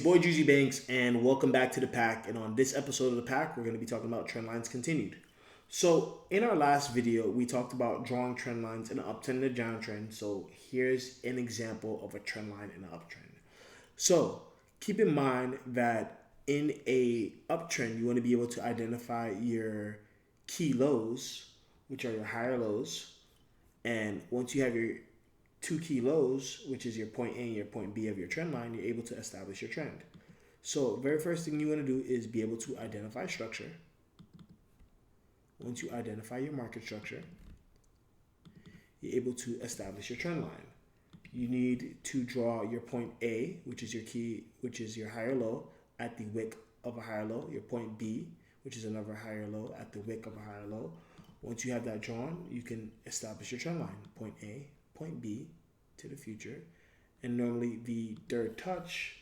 boy Juicy Banks, and welcome back to the pack. And on this episode of the pack, we're going to be talking about Trendlines Continued. So, in our last video, we talked about drawing trend lines in an uptrend and a downtrend. So, here's an example of a trend line in an uptrend. So, keep in mind that in a uptrend, you want to be able to identify your key lows, which are your higher lows. And once you have your two key lows, which is your point A and your point B of your trend line, you're able to establish your trend. So very first thing you want to do is be able to identify structure. Once you identify your market structure, you're able to establish your trend line. You need to draw your point A, which is your key, which is your higher low, at the wick of a higher low. Your point B, which is another higher low, at the wick of a higher low. Once you have that drawn, you can establish your trend line. Point A, point B to the future. And normally the third touch,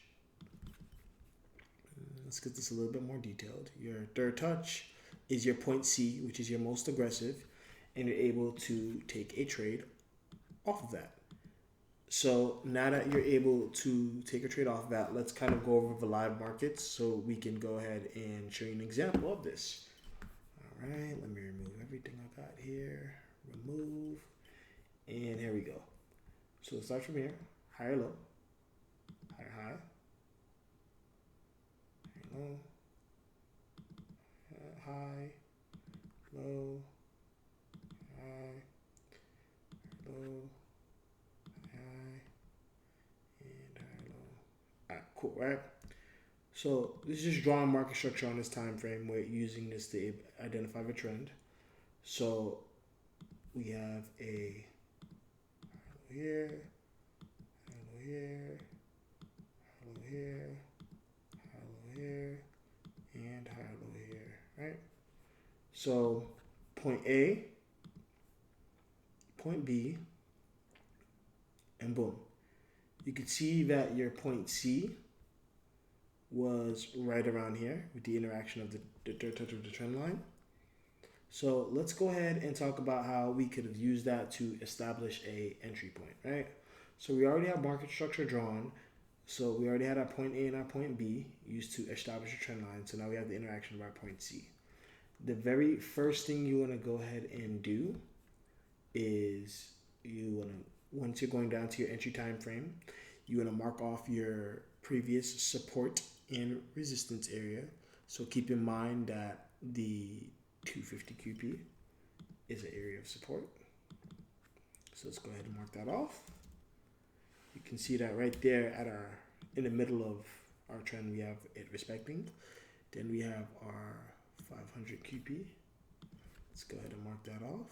let's get this a little bit more detailed. Your third touch is your point C, which is your most aggressive, and you're able to take a trade off of that. So now that you're able to take a trade off of that, let's kind of go over the live markets so we can go ahead and show you an example of this. All right, let me remove everything I got here. Remove. And here we go. So let's start from here. Higher low. Higher high. Higher low. High. Low. High. Low. High. And high low. Alright, cool, right? So this is just drawing market structure on this time frame. We're using this to identify the trend. So we have a high low here, high low here, high low here, high low here, and high low here, right? So point A, point B, and boom. You can see that your point C was right around here with the interaction of the third touch of the trend line. So let's go ahead and talk about how we could have used that to establish a entry point, right? So we already have market structure drawn. So we already had our point A and our point B used to establish a trend line. So now we have the interaction of our point C. The very first thing you want to go ahead and do is you want to, once you're going down to your entry time frame, you want to mark off your previous support and resistance area. So keep in mind that the 250 QP is an area of support. So let's go ahead and mark that off. You can see that right there at our, in the middle of our trend, we have it respecting. Then we have our 500 QP. Let's go ahead and mark that off.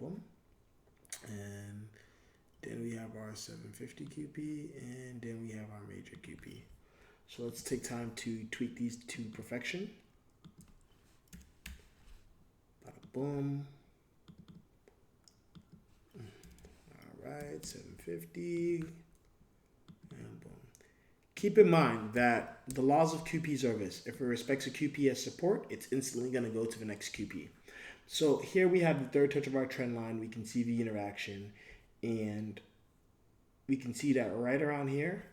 Boom. And then we have our 750 QP, and then we have our major QP. So let's take time to tweak these to perfection. Bada boom. All right, 750, and boom. Keep in mind that the laws of QPs are this. If it respects a QP as support, it's instantly going to go to the next QP. So here we have the third touch of our trend line. We can see the interaction, and we can see that right around here,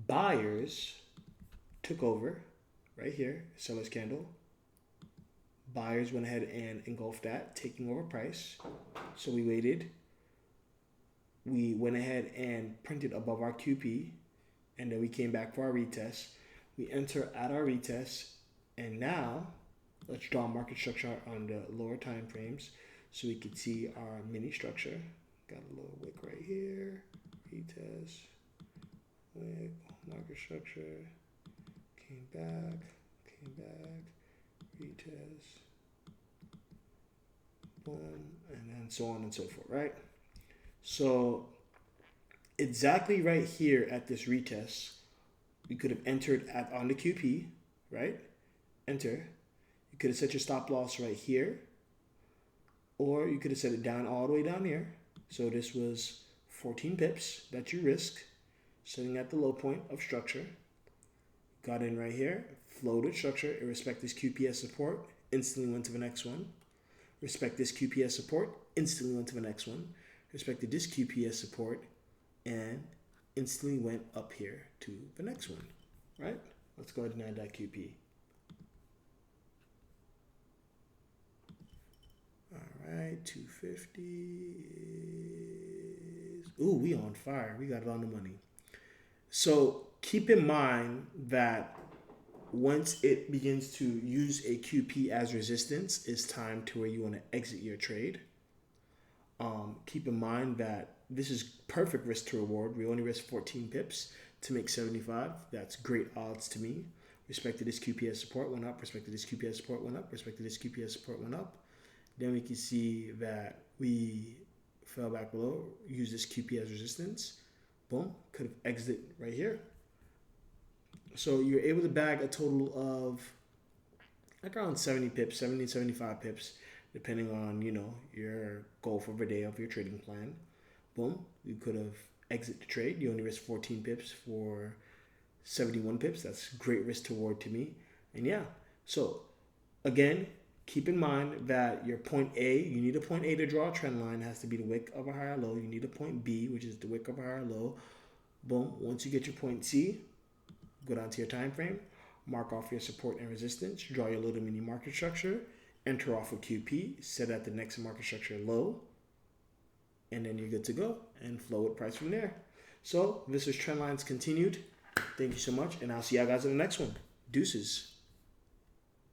buyers took over right here, seller's candle. Buyers went ahead and engulfed that, taking over price. So we waited. We went ahead and printed above our QP, and then we came back for our retest. We enter at our retest, and now let's draw market structure on the lower time frames so we can see our mini structure. Got a little wick right here, retest, wick, market structure, came back, retest, boom, and then so on and so forth, right? So exactly right here at this retest, we could have entered at on the QP, right? Enter. You could have set your stop loss right here, or you could have set it down all the way down here. So this was 14 pips. That's your risk. Sitting at the low point of structure. Got in right here. Floated structure. It respect this QPS support. Instantly went to the next one. Respect this QPS support. Instantly went to the next one. Respected this QPS support. And instantly went up here to the next one, right? Let's go ahead and add that QP. All right, 250 is, ooh, we on fire. We got it on the money. So keep in mind that once it begins to use a QP as resistance, it's time to where you want to exit your trade. Keep in mind that this is perfect risk to reward. We only risk 14 pips to make 75. That's great odds to me. Respect to this QPS support went up. Respect to this QPS support went up. Respect to this QPS support went up. Then we can see that we fell back below. Use this QP as resistance. Boom. Could have exited right here. So you're able to bag a total of like around 70 pips, 70 to 75 pips, depending on, your goal for the day of your trading plan. Boom. You could have exit the trade. You only risk 14 pips for 71 pips. That's great risk to reward to me. And yeah, so again, keep in mind that your point A, you need a point A to draw a trend line. It has to be the wick of a higher low. You need a point B, which is the wick of a higher low. Boom. Once you get your point C, go down to your time frame, mark off your support and resistance, draw your little mini market structure, enter off a QP, set at the next market structure low, and then you're good to go and flow with price from there. So this is Trendlines Continued. Thank you so much, and I'll see y'all guys in the next one. Deuces.